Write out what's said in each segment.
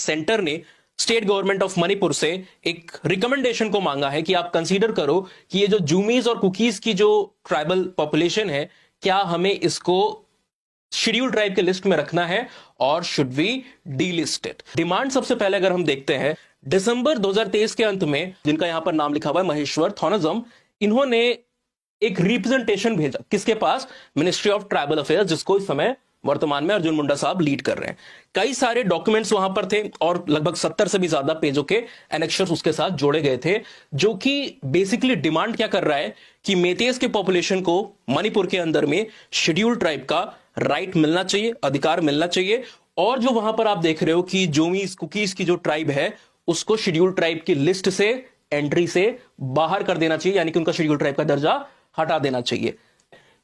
Centre ने state government of Manipur से एक रिकमेंडेशन को मांगा है कि आप कंसीडर करो कि ये जो जूमीज और कुकीज की जो ट्राइबल पॉपुलेशन है, क्या हमें इसको शेड्यूल ट्राइब के लिस्ट में रखना है और should we delist it. Demand सबसे पहले अगर हम देखते हैं, दिसंबर 2023 के अंत में, जिनका यहां पर नाम लिखा हुआ है महेश्वर थोनजम, इन्होंने एक रिप्रेजेंटेशन भेजा किसके पास? मिनिस्ट्री ऑफ ट्राइबल अफेयर्स, जिसको इस समय वर्तमान में अर्जुन मुंडा साहब लीड कर रहे हैं। कई सारे डॉक्यूमेंट्स वहां पर थे और लगभग 70 से भी ज्यादा पेजों के एनेक्शर्स उसके साथ जोड़े गए थे, जो कि बेसिकली डिमांड क्या कर रहा है कि मेतेस के पॉपुलेशन को मणिपुर के अंदर में शेड्यूल ट्राइब का राइट मिलना चाहिए, अधिकार मिलना चाहिए। और जो वहां पर आप देख रहे हो कि जोमीज कुकीज की जो ट्राइब है, उसको शेड्यूल ट्राइब की लिस्ट से, एंट्री से बाहर कर देना चाहिए, यानी कि उनका शेड्यूल ट्राइब का दर्जा हटा देना चाहिए।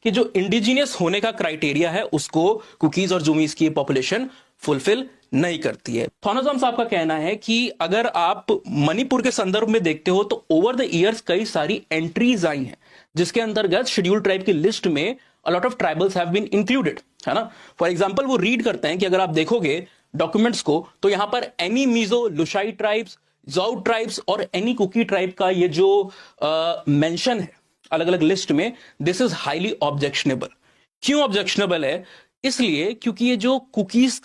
कि जो इंडिजीनियस होने का क्राइटेरिया है, उसको कुकीज और जूमीज की पॉपुलेशन फुलफिल नहीं करती है। थोनजम साहब का कहना है कि अगर आप मणिपुर के संदर्भ में देखते हो तो ओवर द ईयर्स कई सारी एंट्रीज आई हैं, जिसके अंतर्गत शेड्यूल ट्राइब की लिस्ट में a lot of tribals have been included, है ना। फॉर एग्जांपल वो रीड करते हैं कि अगर आप देखोगे डॉक्यूमेंट्स को, तो यहां पर एनी मीजो लुशाई ट्राइब्स, जाउ ट्राइब्स और एनी कुकी ट्राइब का ये जो मेंशन है अलग अलग लिस्ट में, दिस इज हाईली ऑब्जेक्शनेबल। क्यों ऑब्जेक्शनेबल है? इसलिए क्योंकि ये जो कुकीज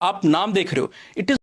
आप नाम देख रहे हो, इट इज